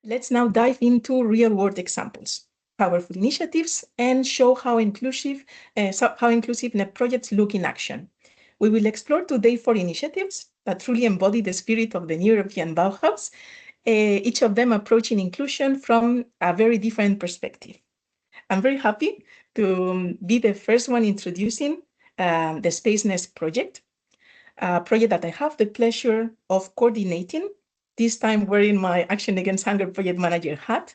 Let's now dive into real-world examples, powerful initiatives, and show how inclusive NEB projects look in action. We will explore today 4 initiatives that truly embody the spirit of the European Bauhaus, each of them approaching inclusion from a very different perspective. I'm very happy to be the first one introducing the Space Nest project, a project that I have the pleasure of coordinating, this time wearing my Action Against Hunger project manager hat.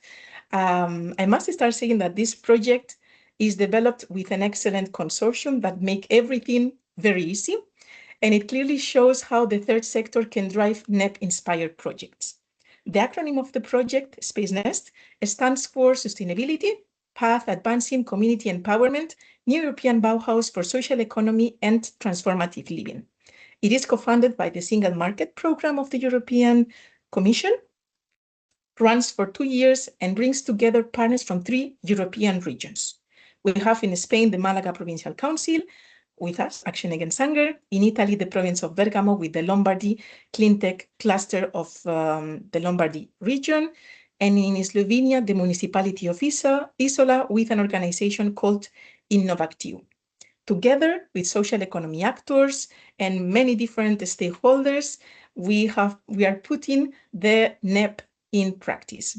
I must start saying that this project is developed with an excellent consortium that make everything very easy, and it clearly shows how the third sector can drive NEB-inspired projects. The acronym of the project, Space Nest, stands for Sustainability, Path Advancing Community Empowerment, New European Bauhaus for Social Economy and Transformative Living. It is co-funded by the Single Market Program of the European Commission, runs for 2 years, and brings together partners from 3 European regions. We have in Spain the Malaga Provincial Council, with us, Action Against Hunger, in Italy, the province of Bergamo with the Lombardy Clean Tech cluster of the Lombardy region, and in Slovenia, the municipality of Isola with an organization called Innovactiu. Together with social economy actors and many different stakeholders, we are putting the NEB in practice.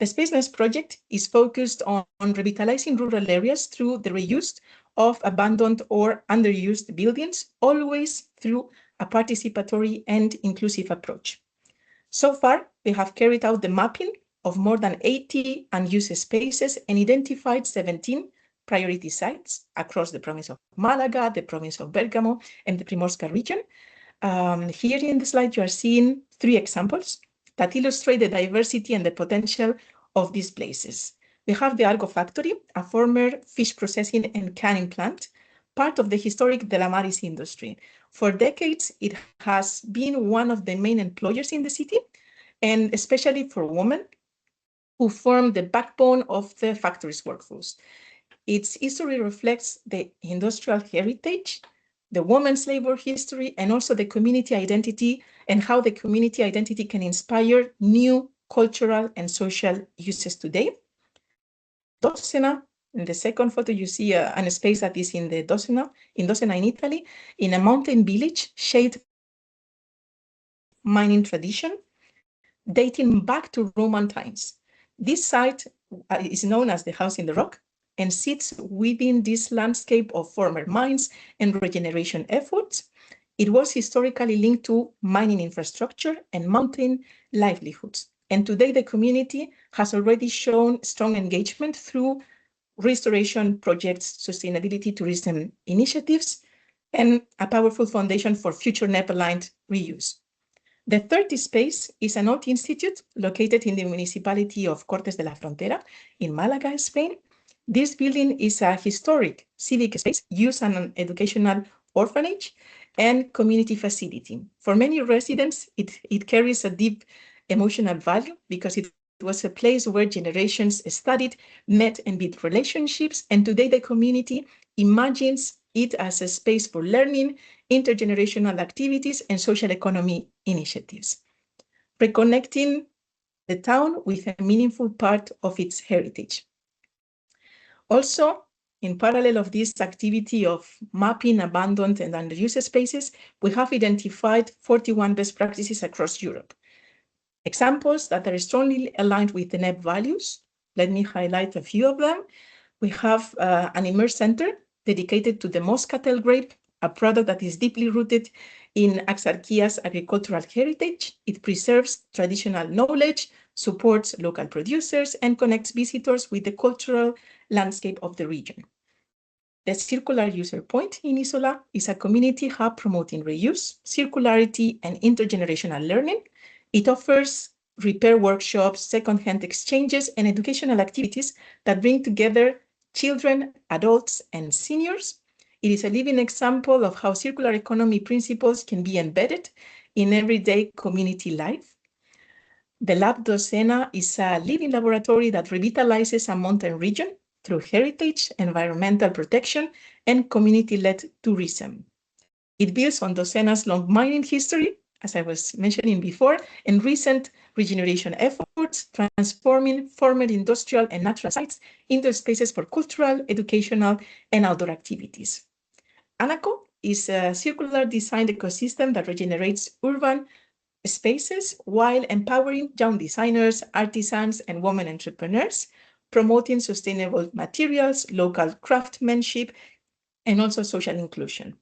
The Space Nest project is focused on revitalizing rural areas through the reuse of abandoned or underused buildings, always through a participatory and inclusive approach. So far, we have carried out the mapping of more than 80 unused spaces and identified 17 priority sites across the province of Malaga, the province of Bergamo, and the Primorska region. Here in the slide, you are seeing 3 examples that illustrate the diversity and the potential of these places. We have the Argo factory, a former fish processing and canning plant, part of the historic De La Maris industry. For decades, it has been one of the main employers in the city, and especially for women who form the backbone of the factory's workforce. Its history reflects the industrial heritage, the women's labor history, and also the community identity and how the community identity can inspire new cultural and social uses today. Docena, in the second photo, you see a space that is in the Docena in Italy, in a mountain village shaped mining tradition dating back to Roman times. This site is known as the House in the Rock and sits within this landscape of former mines and regeneration efforts. It was historically linked to mining infrastructure and mountain livelihoods. And today the community has already shown strong engagement through restoration projects, sustainability tourism initiatives, and a powerful foundation for future NEB-aligned reuse. The third space is an old institute located in the municipality of Cortes de la Frontera in Malaga, Spain. This building is a historic civic space used as an educational orphanage and community facility. For many residents, it carries a deep emotional value because it was a place where generations studied, met, and built relationships. And today the community imagines it as a space for learning, intergenerational activities, and social economy initiatives, reconnecting the town with a meaningful part of its heritage. Also, in parallel of this activity of mapping abandoned and underused spaces, we have identified 41 best practices across Europe. Examples that are strongly aligned with the NEB values. Let me highlight a few of them. We have an immerse center dedicated to the Moscatel grape, a product that is deeply rooted in Axarquia's agricultural heritage. It preserves traditional knowledge, supports local producers, and connects visitors with the cultural landscape of the region. The Circular User Point in Isola is a community hub promoting reuse, circularity, and intergenerational learning. It offers repair workshops, second-hand exchanges, and educational activities that bring together children, adults, and seniors. It is a living example of how circular economy principles can be embedded in everyday community life. The Lab Docena is a living laboratory that revitalizes a mountain region through heritage, environmental protection, and community-led tourism. It builds on Docena's long mining history as I was mentioning before, and recent regeneration efforts, transforming former industrial and natural sites into spaces for cultural, educational, and outdoor activities. ANACO is a circular designed ecosystem that regenerates urban spaces while empowering young designers, artisans, and women entrepreneurs, promoting sustainable materials, local craftsmanship, and also social inclusion.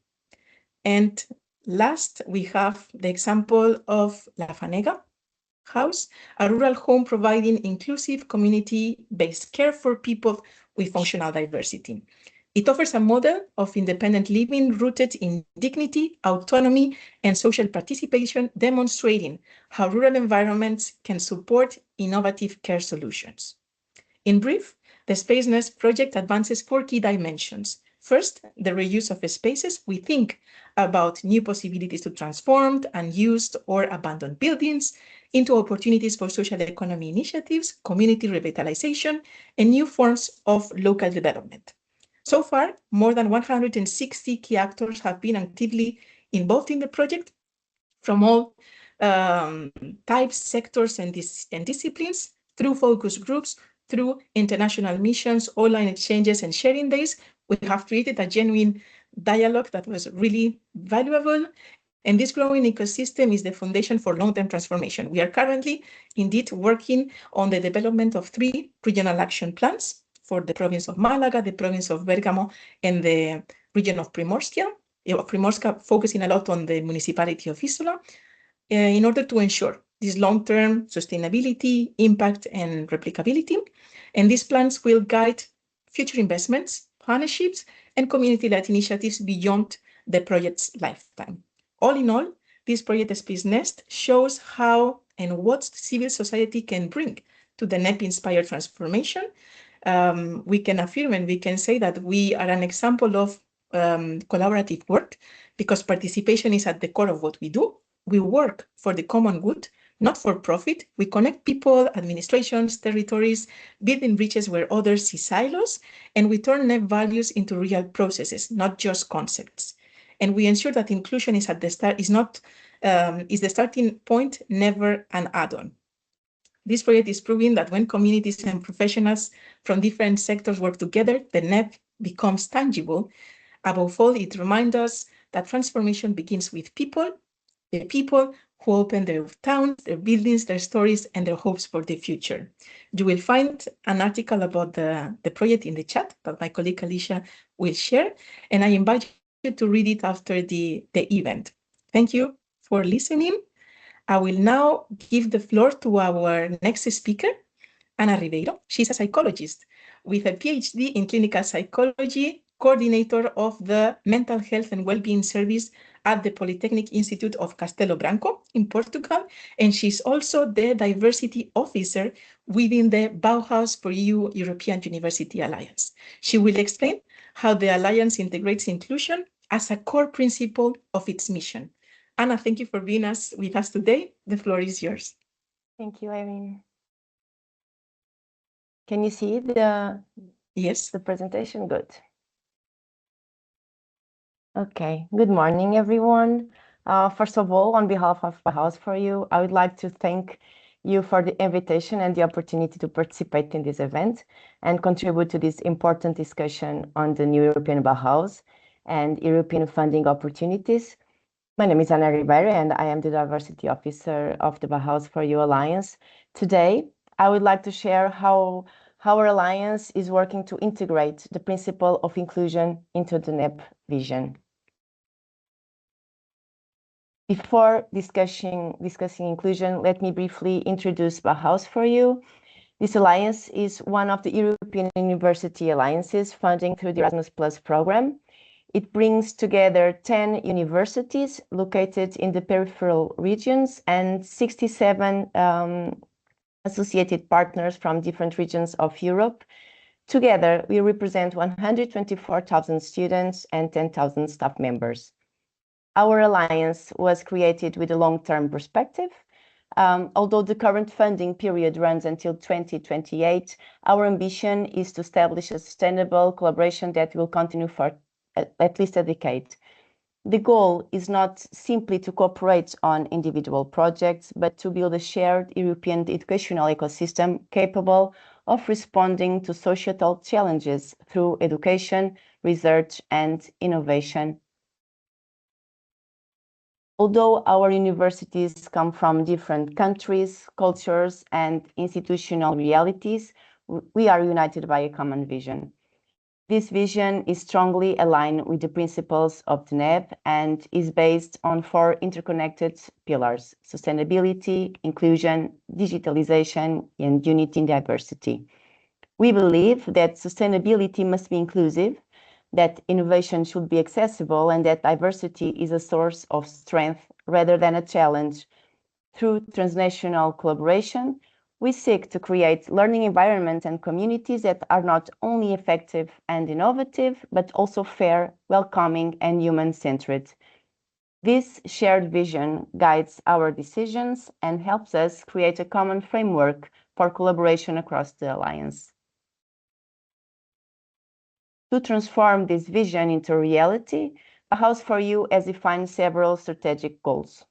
And last, we have the example of La Fanega House, a rural home providing inclusive community-based care for people with functional diversity. It offers a model of independent living rooted in dignity, autonomy, and social participation, demonstrating how rural environments can support innovative care solutions. In brief, the Space Nest project advances 4 key dimensions. First, the reuse of spaces. We think about new possibilities to transform unused or abandoned buildings into opportunities for social economy initiatives, community revitalization, and new forms of local development. So far, more than 160 key actors have been actively involved in the project from all types, sectors, and disciplines, through focus groups, through international missions, online exchanges, and sharing days. We have created a genuine dialogue that was really valuable. And this growing ecosystem is the foundation for long-term transformation. We are currently indeed working on the development of 3 regional action plans for the province of Malaga, the province of Bergamo, and the region of Primorska, focusing a lot on the municipality of Isola, in order to ensure this long-term sustainability, impact, and replicability. And these plans will guide future investments, partnerships, and community-led initiatives beyond the project's lifetime. All in all, this project Space Nest shows how and what civil society can bring to the NEP-inspired transformation. We can affirm and we can say that we are an example of collaborative work, because participation is at the core of what we do. We work for the common good, not for profit. We connect people, administrations, territories, building bridges where others see silos, and we turn NEP values into real processes, not just concepts. And we ensure that inclusion is at the start, is the starting point, never an add-on. This project is proving that when communities and professionals from different sectors work together, the NEP becomes tangible. Above all, it reminds us that transformation begins with people, the people who open their towns, their buildings, their stories, and their hopes for the future. You will find an article about the project in the chat that my colleague Alicia will share, and I invite you to read it after the event. Thank you for listening. I will now give the floor to our next speaker, Ana Ribeiro. She's a psychologist with a PhD in clinical psychology, coordinator of the Mental Health and Wellbeing Service at the Polytechnic Institute of Castelo Branco in Portugal, and she's also the diversity officer within the Bauhaus for EU European University Alliance. She will explain how the Alliance integrates inclusion as a core principle of its mission. Anna, thank you for being with us today. The floor is yours. Thank you, Irene. Can you see the presentation? Good. Okay, good morning, everyone. First of all, on behalf of Bauhaus for You, I would like to thank you for the invitation and the opportunity to participate in this event and contribute to this important discussion on the new European Bauhaus and European funding opportunities. My name is Ana Ribeiro, and I am the Diversity Officer of the Bauhaus for You Alliance. Today, I would like to share how our alliance is working to integrate the principle of inclusion into the NEP vision. Before discussing inclusion, let me briefly introduce Bauhaus for You. This alliance is one of the European University Alliances funding through the Erasmus Plus program. It brings together 10 universities located in the peripheral regions and 67 associated partners from different regions of Europe. Together, we represent 124,000 students and 10,000 staff members. Our alliance was created with a long-term perspective. Although the current funding period runs until 2028, our ambition is to establish a sustainable collaboration that will continue for at least a decade. The goal is not simply to cooperate on individual projects, but to build a shared European educational ecosystem capable of responding to societal challenges through education, research, and innovation. Although our universities come from different countries, cultures, and institutional realities, we are united by a common vision. This vision is strongly aligned with the principles of the NEB and is based on four interconnected pillars: sustainability, inclusion, digitalization, and unity in diversity. We believe that sustainability must be inclusive, that innovation should be accessible, and that diversity is a source of strength rather than a challenge. Through transnational collaboration, we seek to create learning environments and communities that are not only effective and innovative, but also fair, welcoming, and human-centered. This shared vision guides our decisions and helps us create a common framework for collaboration across the Alliance. To transform this vision into reality, Bauhaus for You has defined several strategic goals.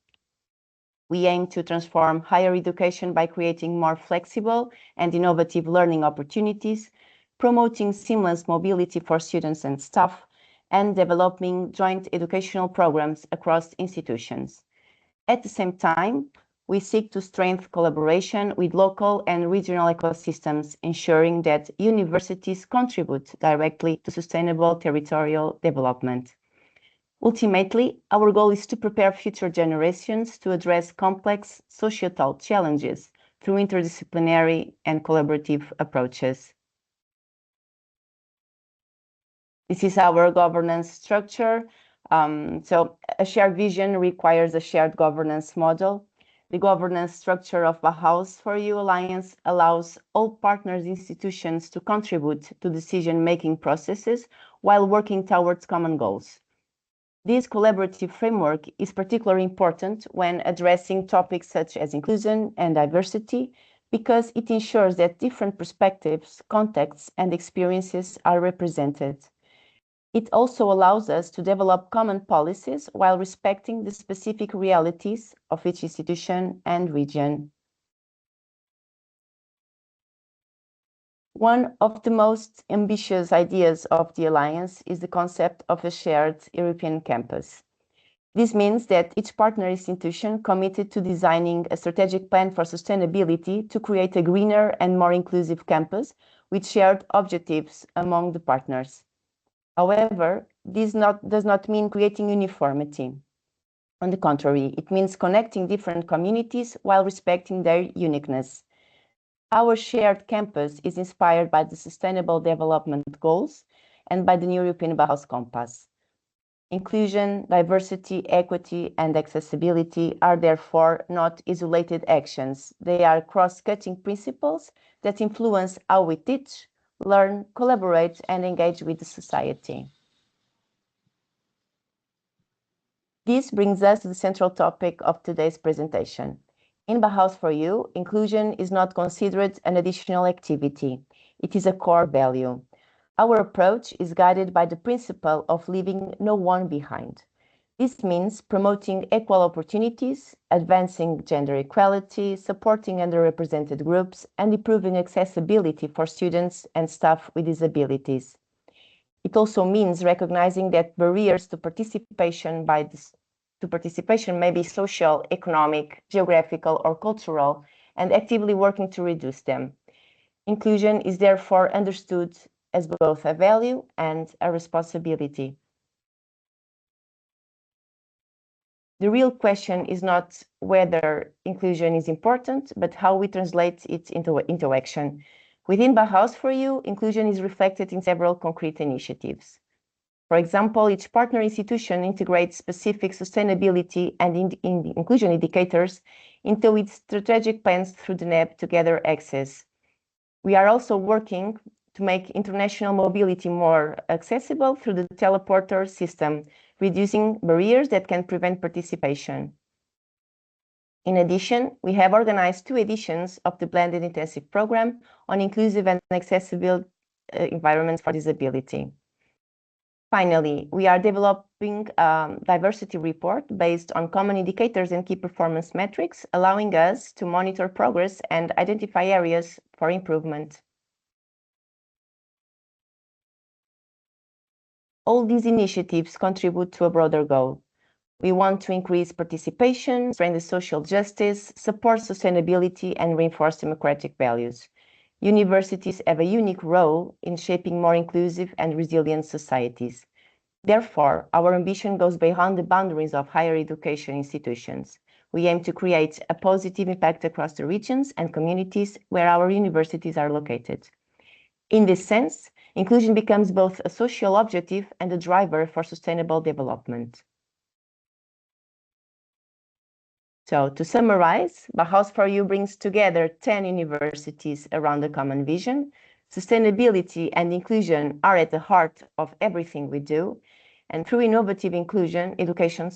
We aim to transform higher education by creating more flexible and innovative learning opportunities, promoting seamless mobility for students and staff, and developing joint educational programs across institutions. At the same time, we seek to strengthen collaboration with local and regional ecosystems, ensuring that universities contribute directly to sustainable territorial development. Ultimately, our goal is to prepare future generations to address complex societal challenges through interdisciplinary and collaborative approaches. This is our governance structure. So a shared vision requires a shared governance model. The governance structure of Bauhaus for You Alliance allows all partners institutions to contribute to decision-making processes while working towards common goals. This collaborative framework is particularly important when addressing topics such as inclusion and diversity, because it ensures that different perspectives, contexts, and experiences are represented. It also allows us to develop common policies while respecting the specific realities of each institution and region. One of the most ambitious ideas of the Alliance is the concept of a shared European campus. This means that each partner institution committed to designing a strategic plan for sustainability to create a greener and more inclusive campus with shared objectives among the partners. However, this does not mean creating uniformity. On the contrary, it means connecting different communities while respecting their uniqueness. Our shared campus is inspired by the Sustainable Development Goals and by the new European Bauhaus Compass. Inclusion, diversity, equity, and accessibility are therefore not isolated actions. They are cross-cutting principles that influence how we teach, learn, collaborate, and engage with the society. This brings us to the central topic of today's presentation. In Bauhaus for You, inclusion is not considered an additional activity. It is a core value. Our approach is guided by the principle of leaving no one behind. This means promoting equal opportunities, advancing gender equality, supporting underrepresented groups, and improving accessibility for students and staff with disabilities. It also means recognizing that barriers to participation may be social, economic, geographical, or cultural, and actively working to reduce them. Inclusion is therefore understood as both a value and a responsibility. The real question is not whether inclusion is important, but how we translate it into action. Within Bauhaus for You, inclusion is reflected in several concrete initiatives. For example, each partner institution integrates specific sustainability and inclusion indicators into its strategic plans through the NEB Together Access. We are also working to make international mobility more accessible through the teleporter system, reducing barriers that can prevent participation. In addition, we have organized 2 editions of the Blended Intensive Program on inclusive and accessible environments for disability. Finally, we are developing a diversity report based on common indicators and key performance metrics, allowing us to monitor progress and identify areas for improvement. All these initiatives contribute to a broader goal. We want to increase participation, strengthen social justice, support sustainability, and reinforce democratic values. Universities have a unique role in shaping more inclusive and resilient societies. Therefore, our ambition goes beyond the boundaries of higher education institutions. We aim to create a positive impact across the regions and communities where our universities are located. In this sense, inclusion becomes both a social objective and a driver for sustainable development. So, to summarize, Bauhaus for You brings together 10 universities around a common vision. Sustainability and inclusion are at the heart of everything we do. And through innovative education,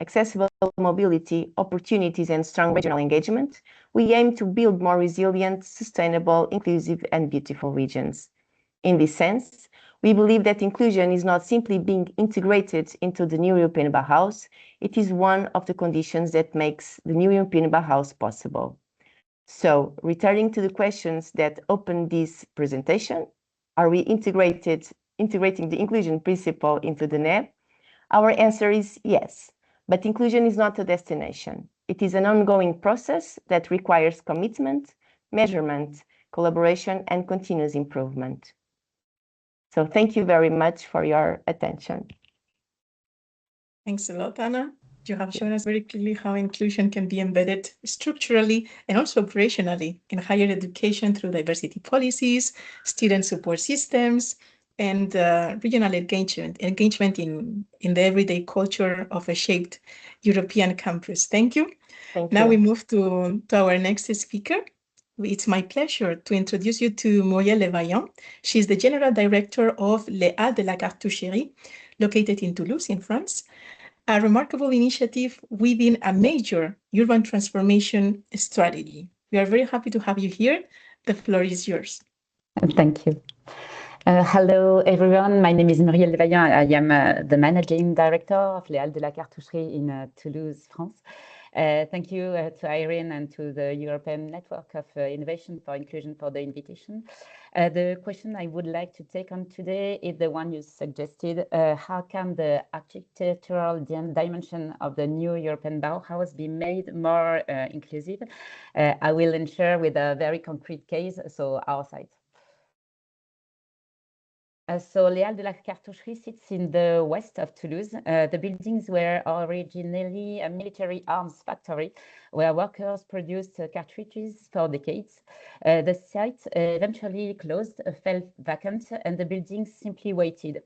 accessible mobility, opportunities, and strong regional engagement, we aim to build more resilient, sustainable, inclusive, and beautiful regions. In this sense, we believe that inclusion is not simply being integrated into the new European Bauhaus, it is one of the conditions that makes the new European Bauhaus possible. So, returning to the questions that opened this presentation, are we integrating the inclusion principle into the NEB? Our answer is yes, but inclusion is not a destination. It is an ongoing process that requires commitment, measurement, collaboration, and continuous improvement. So thank you very much for your attention. Thanks a lot, Anna. You have shown us very clearly how inclusion can be embedded structurally and also operationally in higher education through diversity policies, student support systems, and regional engagement in the everyday culture of a shaped European campus. Thank you. Now we move to our next speaker. It's my pleasure to introduce you to Muriel Levaillant. She's the General Director of Les Halles de la Cartoucherie, located in Toulouse, in France, a remarkable initiative within a major urban transformation strategy. We are very happy to have you here. The floor is yours. Thank you. Hello, everyone. My name is Muriel Levaillant. I am the Managing Director of Les Halles de la Cartoucherie in Toulouse, France. Thank you to Irene and to the European Network of Innovation for Inclusion for the invitation. The question I would like to take on today is the one you suggested. How can the architectural dimension of the new European Bauhaus be made more inclusive? I will ensure with a very concrete case, so our site. So Les Halles de la Cartoucherie sits in the west of Toulouse. The buildings were originally a military arms factory where workers produced cartridges for decades. The site eventually closed, fell vacant, and the buildings simply waited.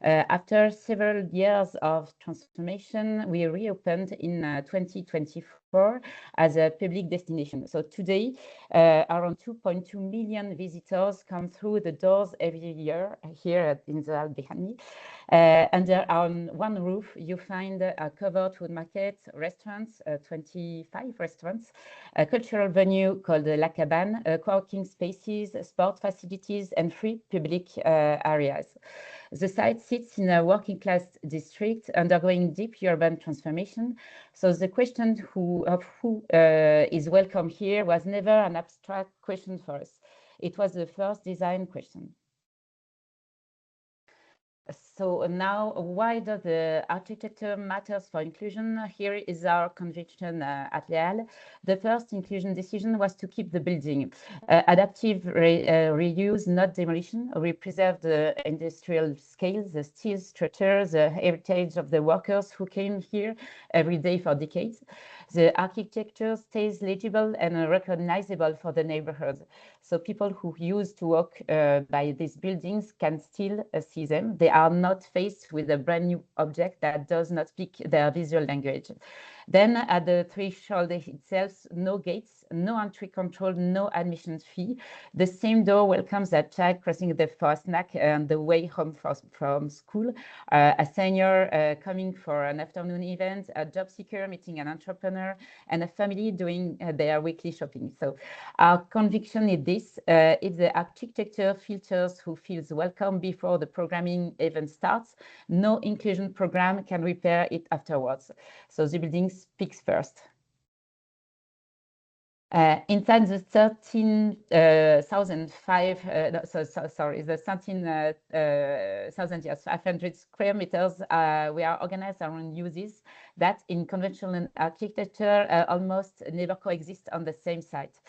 After several years of transformation, we reopened in 2024 as a public destination. So today, around 2.2 million visitors come through the doors every year here in the Halles behind me. Under one roof, you find a covered food market, restaurants, 25 restaurants, a cultural venue called La Cabane, co-working spaces, sport facilities, and free public areas. The site sits in a working class district undergoing deep urban transformation. So the question of who is welcome here was never an abstract question for us. It was the first design question. So now, why does the architecture matters for inclusion? Here is our conviction at Les Halles. The first inclusion decision was to keep the building. Adaptive reuse, not demolition. We preserve the industrial scale, the steel structure, the heritage of the workers who came here every day for decades. The architecture stays legible and recognizable for the neighborhood. So people who used to walk by these buildings can still see them. They are not faced with a brand new object that does not speak their visual language. Then at the threshold itself, no gates, no entry control, no admission fee. The same door welcomes a child crossing the first snack on the way home from school, a senior coming for an afternoon event, a job seeker meeting an entrepreneur, entrepreneur and a family doing their weekly shopping. So our conviction is this: if the architecture filters who feels welcome before the programming even starts, no inclusion program can repair it afterwards. So the building speaks first. Inside the 13,500 square meters, we are organized around uses that in conventional architecture almost never coexist on the same site.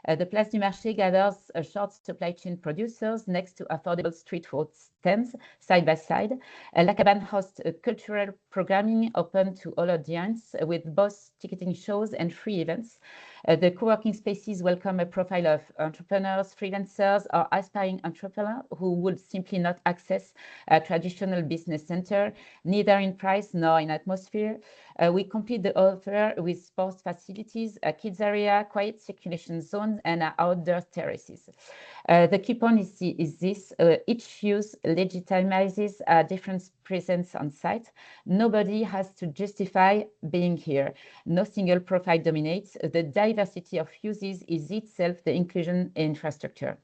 The Place du Marché gathers short supply chain producers next to affordable street food stands side by side. La Cabane hosts cultural programming open to all audience with both ticketing shows and free events. The co-working spaces welcome a profile of entrepreneurs, freelancers, or aspiring entrepreneurs who would simply not access a traditional business center, neither in price nor in atmosphere. We complete the offer with sports facilities, a kids area, quiet circulation zones, and outdoor terraces. The key point is this: each use legitimizes a different presence on site. Nobody has to justify being here. No single profile dominates. The diversity of uses is itself the inclusion infrastructure.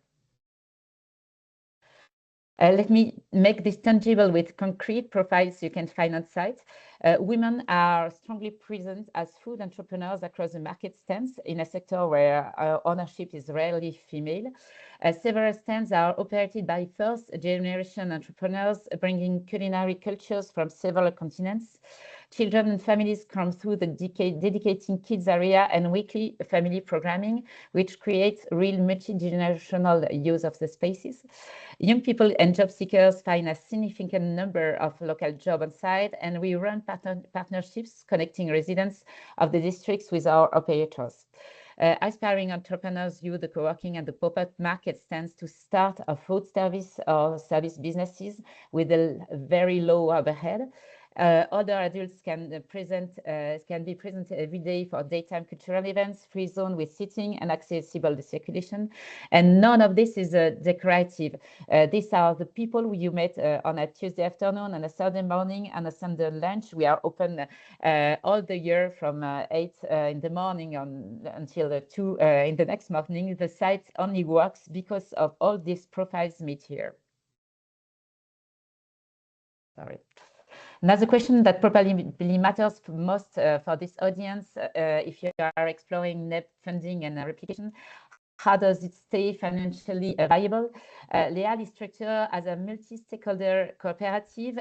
Let me make this tangible with concrete profiles you can find on site. Women are strongly present as food entrepreneurs across the market stands in a sector where ownership is rarely female. Several stands are operated by first-generation entrepreneurs bringing culinary cultures from several continents. Children and families come through the dedicating kids area and weekly family programming, which creates real multi-generational use of the spaces. Young people and job seekers find a significant number of local jobs on site, and we run partnerships connecting residents of the districts with our operators. Aspiring entrepreneurs use the co-working and the pop-up market stands to start a food service or service businesses with a very low overhead. Other adults can be present every day for daytime cultural events, free zone with seating and accessible circulation. And none of this is decorative. These are the people you met on a Tuesday afternoon, on a Saturday morning, and a Sunday lunch. We are open all the year from 8 in the morning until 2 in the next morning. The site only works because of all these profiles meet here. Sorry. Another question that probably matters most for this audience, if you are exploring NEB funding and replication, how does it stay financially viable? Léal is structured as a multi-stakeholder cooperative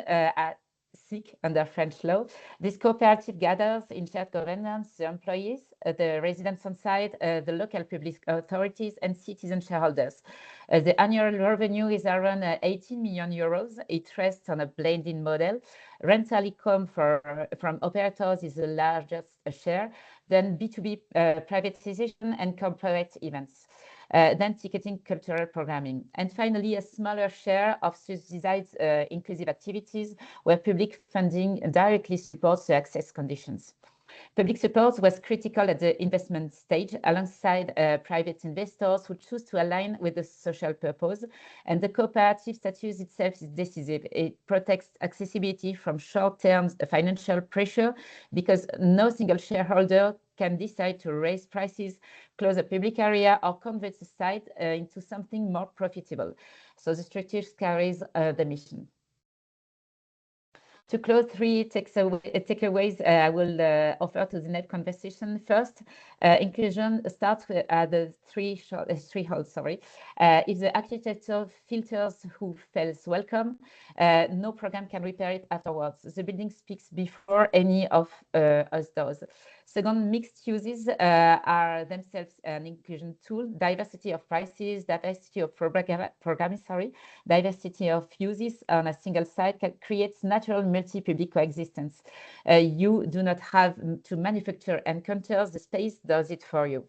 SIC under French law. This cooperative gathers in shared governance the employees, the residents on site, the local public authorities, and citizen shareholders. The annual revenue is around 18 million euros. It rests on a blended model. Rental income from operators is the largest share, then B2B privatization and corporate events. Then ticketing, cultural programming. And finally, a smaller share of subsidized inclusive activities where public funding directly supports the access conditions. Public support was critical at the investment stage alongside private investors who choose to align with the social purpose. And the cooperative status itself is decisive. It protects accessibility from short-term financial pressure because no single shareholder can decide to raise prices, close a public area, or convert the site into something more profitable. So the structure carries the mission. To close, 3 takeaways I will offer to the NEB conversation. First, inclusion starts with the threshold. If the architecture filters who feels welcome, no program can repair it afterwards. The building speaks before any of us does. Second, mixed uses are themselves an inclusion tool. Diversity of prices, diversity of programming, diversity of uses on a single site creates natural multi-public coexistence. You do not have to manufacture encounters, the space does it for you.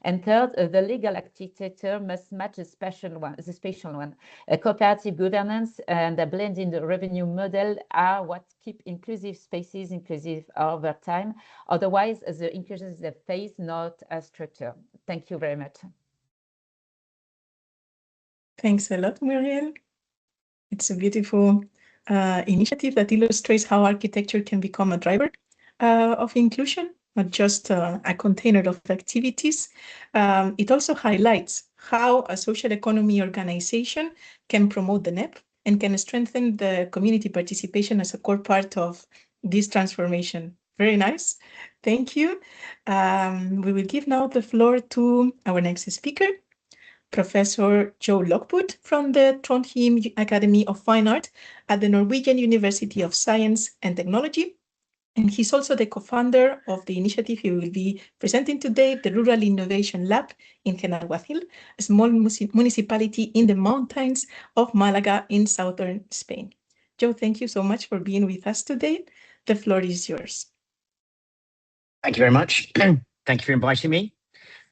And third, the legal architecture must match the spatial one. A cooperative governance and a blended revenue model are what keep inclusive spaces inclusive over time. Otherwise, the inclusion is a phase, not a structure. Thank you very much. Thanks a lot, Muriel. It's a beautiful initiative that illustrates how architecture can become a driver of inclusion. not just a container of activities. It also highlights how a social economy organization can promote the NEP and can strengthen the community participation as a core part of this transformation. Very nice. Thank you. We will give now the floor to our next speaker, Professor Joe Lockwood from the Trondheim Academy of Fine Art at the Norwegian University of Science and Technology. And he's also the co-founder of the initiative he will be presenting today, the Rural Innovation Lab in Genalhuacil, a small municipality in the mountains of Malaga in southern Spain. Joe, thank you so much for being with us today. The floor is yours. Thank you very much. Thank you for inviting me,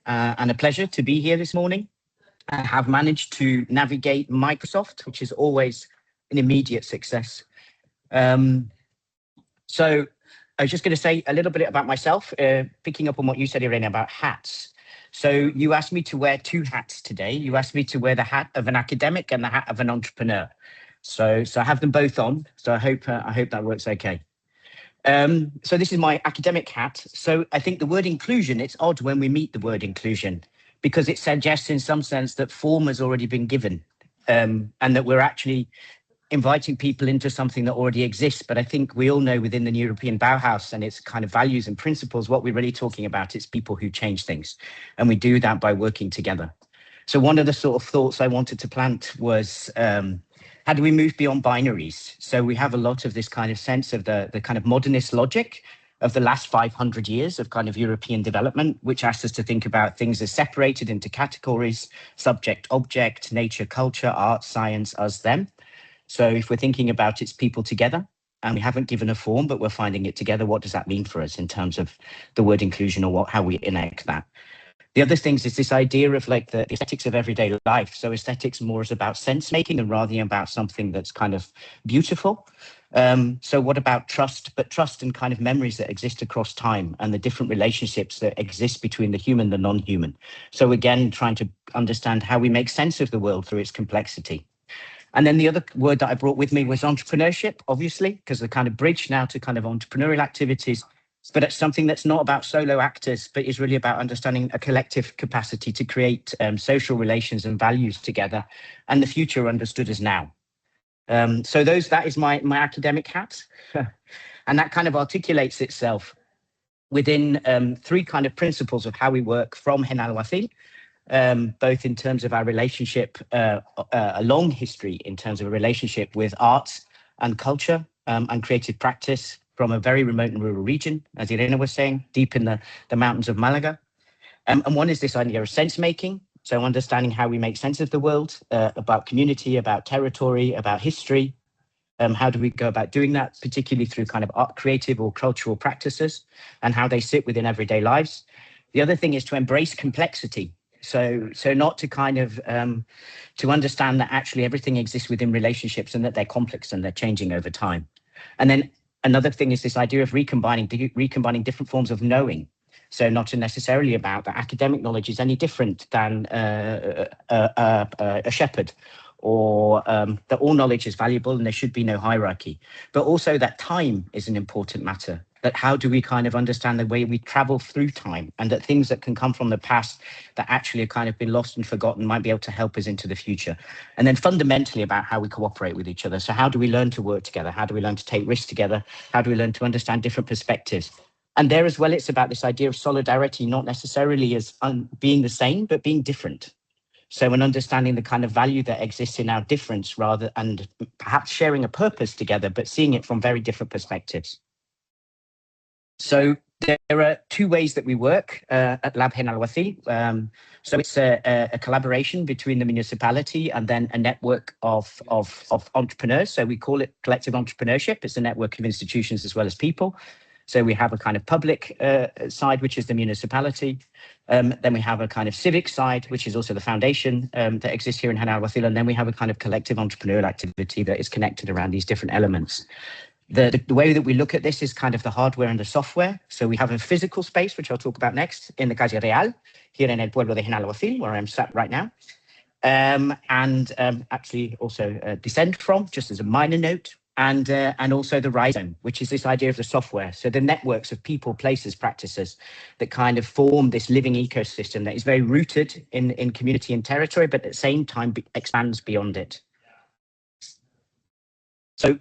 and a pleasure to be here this morning. I have managed to navigate Microsoft, which is always an immediate success. So I was just going to say a little bit about myself, picking up on what you said, Irene, about hats. So you asked me to wear two hats today. You asked me to wear the hat of an academic and the hat of an entrepreneur. So I have them both on. So I hope that works okay. So this is my academic hat. So I think the word inclusion, it's odd when we meet the word inclusion, because it suggests in some sense that form has already been given, and that we're actually inviting people into something that already exists. But I think we all know within the European Bauhaus and its kind of values and principles, what we're really talking about is people who change things. And we do that by working together. So one of the sort of thoughts I wanted to plant was, how do we move beyond binaries? So we have a lot of this kind of sense of the kind of modernist logic of the last 500 years of kind of European development, which asks us to think about things as separated into categories: subject, object, nature, culture, art, science, us, them. So if we're thinking about it's people together, and we haven't given a form, but we're finding it together, what does that mean for us in terms of the word inclusion, or how we enact that? The other things is this idea of like the aesthetics of everyday life. So aesthetics more is about sense making and rather than about something that's kind of beautiful. So what about trust, but trust and kind of memories that exist across time and the different relationships that exist between the human and the non-human. So again, trying to understand how we make sense of the world through its complexity. And then the other word that I brought with me was entrepreneurship, obviously, because the kind of bridge now to kind of entrepreneurial activities, but it's something that's not about solo actors, but is really about understanding a collective capacity to create social relations and values together, and the future understood as now. So that is my academic hat, and that kind of articulates itself within three kind of principles of how we work from Genalhuacil. Both in terms of our relationship, a long history in terms of a relationship with arts and culture and creative practice from a very remote and rural region, as Irene was saying, deep in the mountains of Malaga. And one is this idea of sense making. So understanding how we make sense of the world, about community, about territory, about history. How do we go about doing that, particularly through kind of art, creative or cultural practices, and how they sit within everyday lives. The other thing is to embrace complexity. So not to kind of, to understand that actually everything exists within relationships and that they're complex and they're changing over time. And then another thing is this idea of recombining different forms of knowing. So not necessarily about that academic knowledge is any different than a shepherd, or that all knowledge is valuable and there should be no hierarchy, but also that time is an important matter. That how do we kind of understand the way we travel through time, and that things that can come from the past that actually have kind of been lost and forgotten might be able to help us into the future. And then fundamentally about how we cooperate with each other. So how do we learn to work together? How do we learn to take risks together? How do we learn to understand different perspectives? And there as well, it's about this idea of solidarity, not necessarily as being the same, but being different. So an understanding the kind of value that exists in our difference and perhaps sharing a purpose together, but seeing it from very different perspectives. So there are two ways that we work at Lab Genalhuacil. So it's a collaboration between the municipality and then a network of entrepreneurs. So we call it collective entrepreneurship. It's a network of institutions as well as people. So we have a kind of public side, which is the municipality. Then we have a kind of civic side, which is also the foundation that exists here in Genalhuacil. And then we have a kind of collective entrepreneurial activity that is connected around these different elements. The way that we look at this is kind of the hardware and the software. So we have a physical space, which I'll talk about next, in the Calle Real, here in el pueblo de Genalhuacil, where I'm sat right now. And actually also descend from, just as a minor note. and also the rhizome, which is this idea of the software. So the networks of people, places, practices that kind of form this living ecosystem that is very rooted in community and territory, but at the same time expands beyond it. So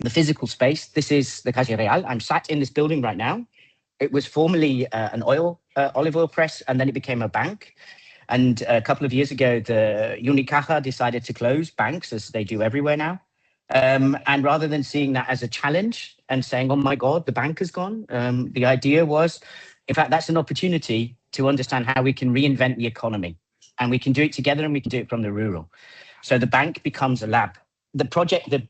the physical space, this is the Calle Real. I'm sat in this building right now. It was formerly an olive oil press, and then it became a bank. And a couple of years ago, the Unicaja decided to close banks, as they do everywhere now. And rather than seeing that as a challenge and saying, oh my God, the bank has gone, the idea was, in fact, that's an opportunity to understand how we can reinvent the economy. And we can do it together, and we can do it from the rural. So the bank becomes a lab. The project, the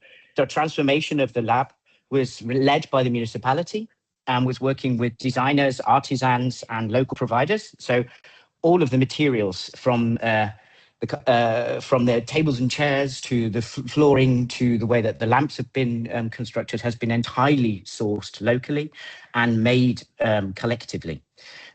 transformation of the lab was led by the municipality and was working with designers, artisans, and local providers. So all of the materials from the tables and chairs to the flooring to the way that the lamps have been constructed has been entirely sourced locally and made collectively.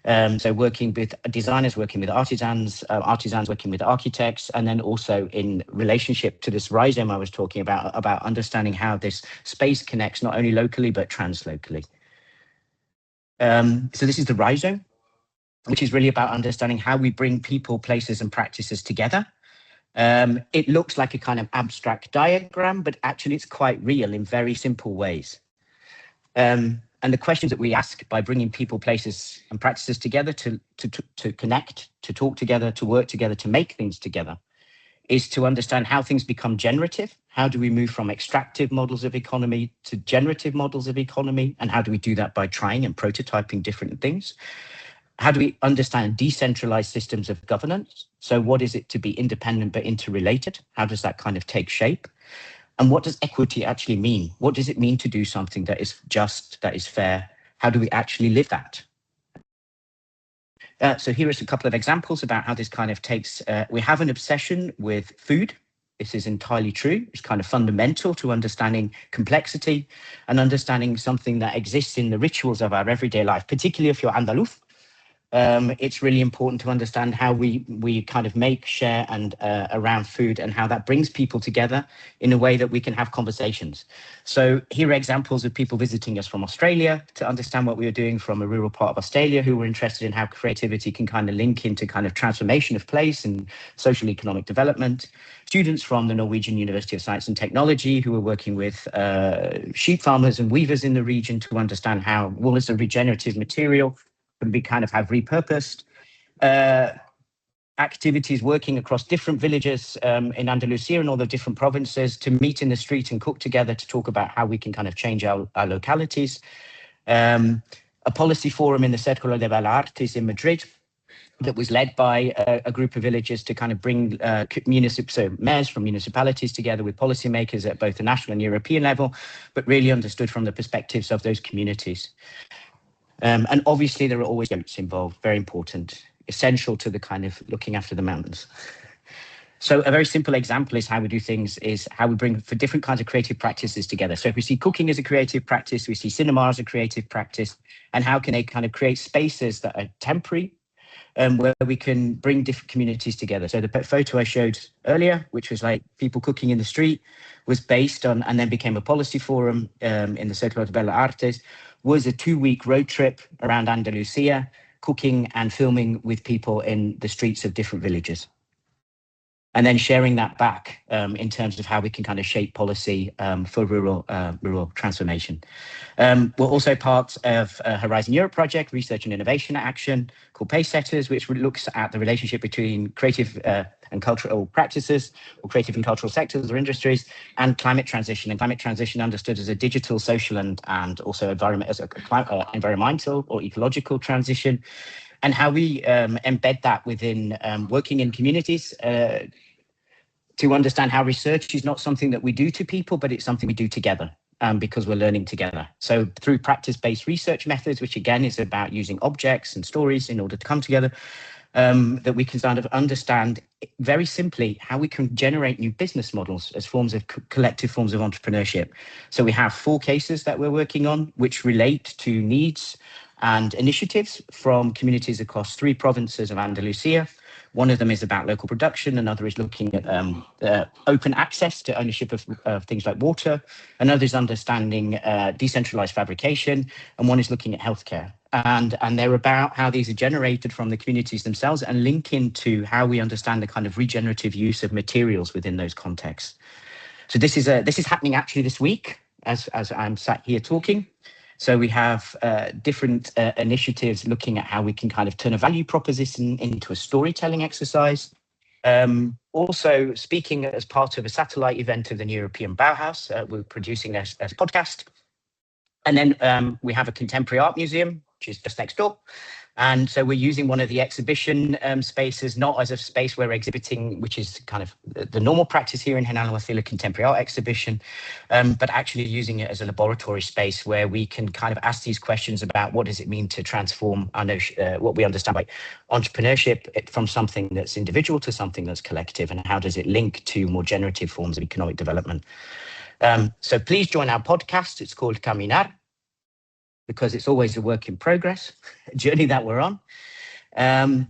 So working with designers, working with artisans, artisans working with architects, and then also in relationship to this rhizome I was talking about understanding how this space connects not only locally, but translocally. So this is the rhizome, which is really about understanding how we bring people, places, and practices together. It looks like a kind of abstract diagram, but actually it's quite real in very simple ways. And the questions that we ask by bringing people, places, and practices together to connect, to talk together, to work together, to make things together, is to understand how things become generative. How do we move from extractive models of economy to generative models of economy? And how do we do that by trying and prototyping different things? How do we understand decentralized systems of governance? So what is it to be independent but interrelated? How does that kind of take shape? And what does equity actually mean? What does it mean to do something that is just, that is fair? How do we actually live that? So here is a couple of examples about how this kind of takes, we have an obsession with food. This is entirely true. It's kind of fundamental to understanding complexity and understanding something that exists in the rituals of our everyday life, particularly if you're Andaluz. It's really important to understand how we kind of make, share, and around food, and how that brings people together in a way that we can have conversations. So here are examples of people visiting us from Australia to understand what we were doing, from a rural part of Australia, who were interested in how creativity can kind of link into kind of transformation of place and social economic development. Students from the Norwegian University of Science and Technology, who were working with sheep farmers and weavers in the region to understand how wool is a regenerative material can be kind of have repurposed. Activities working across different villages in Andalusia and all the different provinces to meet in the street and cook together to talk about how we can kind of change our localities. A policy forum in the Círculo de Bellas Artes in Madrid that was led by a group of villagers to kind of bring mayors from municipalities together with policymakers at both the national and European level, but really understood from the perspectives of those communities. And obviously there are always goats involved, very important, essential to the kind of looking after the mountains. So a very simple example is how we do things, is how we bring for different kinds of creative practices together. So if we see cooking as a creative practice, we see cinema as a creative practice, and how can they kind of create spaces that are temporary, where we can bring different communities together. So the photo I showed earlier, which was like people cooking in the street, was based on, and then became a policy forum in the Círculo de Bellas Artes, was a 2-week road trip around Andalusia, cooking and filming with people in the streets of different villages. And then sharing that back in terms of how we can kind of shape policy for rural transformation. We're also part of a Horizon Europe project, Research and Innovation Action, called Pacesetters, which looks at the relationship between creative and cultural practices, or creative and cultural sectors or industries, and climate transition. And climate transition understood as a digital, social, and also environmental or ecological transition, and how we embed that within working in communities, to understand how research is not something that we do to people, but it's something we do together, because we're learning together. So through practice-based research methods, which again is about using objects and stories in order to come together, that we can sort of understand very simply how we can generate new business models as forms of collective forms of entrepreneurship. So we have 4 cases that we're working on, which relate to needs and initiatives from communities across 3 provinces of Andalusia, One of them is about local production, another is looking at open access to ownership of things like water, another is understanding decentralized fabrication, and one is looking at healthcare. And they're about how these are generated from the communities themselves and link into how we understand the kind of regenerative use of materials within those contexts. So this is happening actually this week as I'm sat here talking. So we have different initiatives looking at how we can kind of turn a value proposition into a storytelling exercise. Also speaking as part of a satellite event of the European Bauhaus, we're producing as a podcast. And then we have a contemporary art museum, which is just next door. And so we're using one of the exhibition spaces, not as a space where we're exhibiting, which is kind of the normal practice here in General Almafuerte, a contemporary art exhibition, but actually using it as a laboratory space where we can kind of ask these questions about what does it mean to transform our what we understand by entrepreneurship from something that's individual to something that's collective, and how does it link to more generative forms of economic development. So please join our podcast. It's called Caminar, because it's always a work in progress, a journey that we're on. And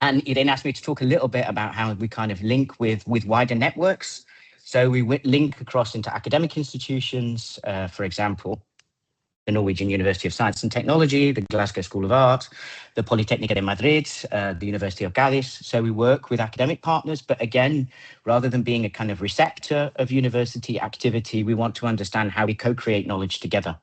Irene asked me to talk a little bit about how we kind of link with wider networks. So we link across into academic institutions, for example, the Norwegian University of Science and Technology, the Glasgow School of Art, the Politécnica de Madrid, the University of Cádiz. So we work with academic partners, but again, rather than being a kind of receptor of university activity, we want to understand how we co-create knowledge together,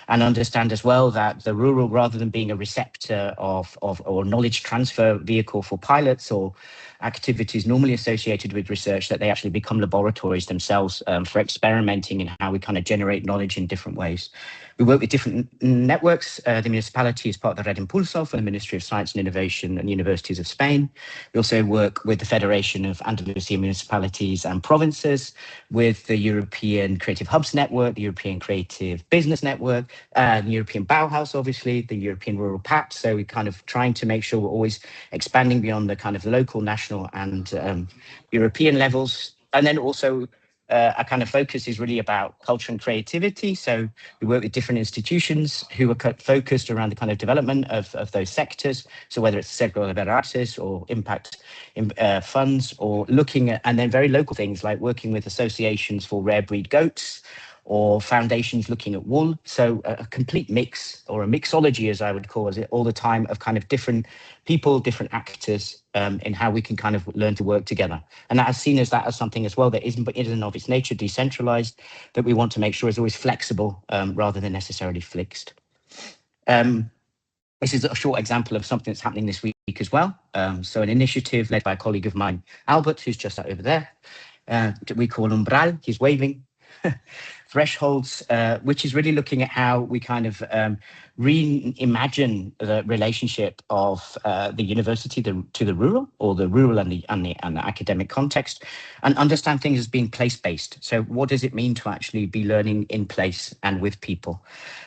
and understand as well that the rural, rather than being a receptor of or knowledge transfer vehicle for pilots or activities normally associated with research, that they actually become laboratories themselves for experimenting in how we kind of generate knowledge in different ways. We work with different networks. The municipality is part of the Red Impulso for the Ministry of Science and Innovation and Universities of Spain. We also work with the Federation of Andalusian Municipalities and Provinces, with the European Creative Hubs Network, the European Creative Business Network, the European Bauhaus, obviously, the European Rural Pact. So we're kind of trying to make sure we're always expanding beyond the kind of local, national and European levels. And then also our kind of focus is really about culture and creativity. So we work with different institutions who are focused around the kind of development of those sectors. So whether it's Cercle de Artes or impact funds, or looking at, and then very local things like working with associations for rare breed goats, or foundations looking at wool. So a complete mix, or a mixology, as I would call it, all the time, of kind of different people, different actors in how we can kind of learn to work together. And that is seen as that as something as well that isn't of its nature decentralized, that we want to make sure is always flexible rather than necessarily fixed. This is a short example of something that's happening this week as well. So an initiative led by a colleague of mine, Albert, who's just over there, we call Umbral, he's waving. Thresholds, which is really looking at how we kind of reimagine the relationship of the university to the rural, or the rural and the academic context, and understand things as being place-based. So what does it mean to actually be learning in place and with people?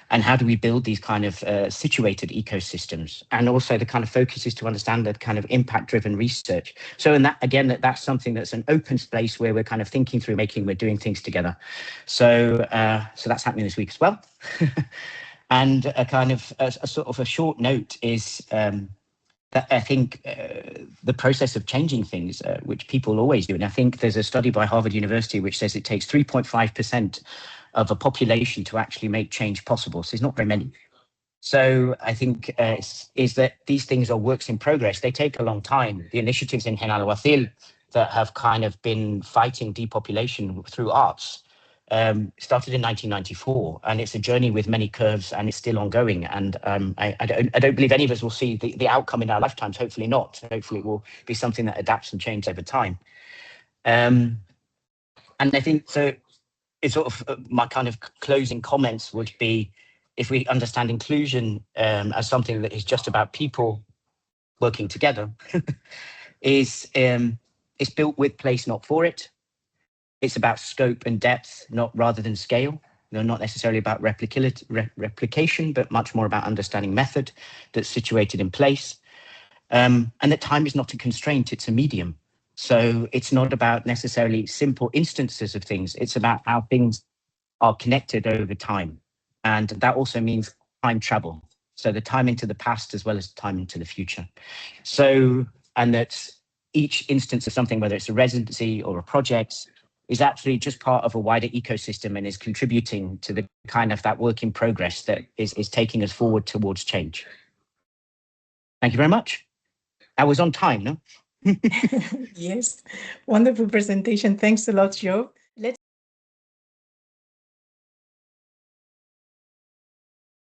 And how do we build these kind of situated ecosystems? And also the kind of focus is to understand the kind of impact-driven research. So in that, again, that's something that's an open space where we're kind of thinking through, we're doing things together. So that's happening this week as well. And a kind of a sort of a short note is that I think the process of changing things, which people always do. And I think there's a study by Harvard University which says it takes 3.5% of a population to actually make change possible. So it's not very many. So I think is that these things are works in progress. They take a long time. The initiatives in General Almafuerte that have kind of been fighting depopulation through arts started in 1994, and it's a journey with many curves, and it's still ongoing. And I don't believe any of us will see the outcome in our lifetimes. Hopefully not. Hopefully it will be something that adapts and changes over time. And I think so. It's sort of my kind of closing comments would be, if we understand inclusion as something that is just about people working together, it's built with place, not for it. It's about scope and depth, rather than scale. They're not necessarily about replication, but much more about understanding method that's situated in place. And that time is not a constraint, it's a medium. So it's not about necessarily simple instances of things. It's about how things are connected over time. And that also means time travel. So the time into the past as well as time into the future. So, and that's each instance of something, whether it's a residency or a project, is actually just part of a wider ecosystem and is contributing to the kind of that work in progress that is taking us forward towards change. Thank you very much. I was on time, no? Yes, wonderful presentation. Thanks a lot, Joe.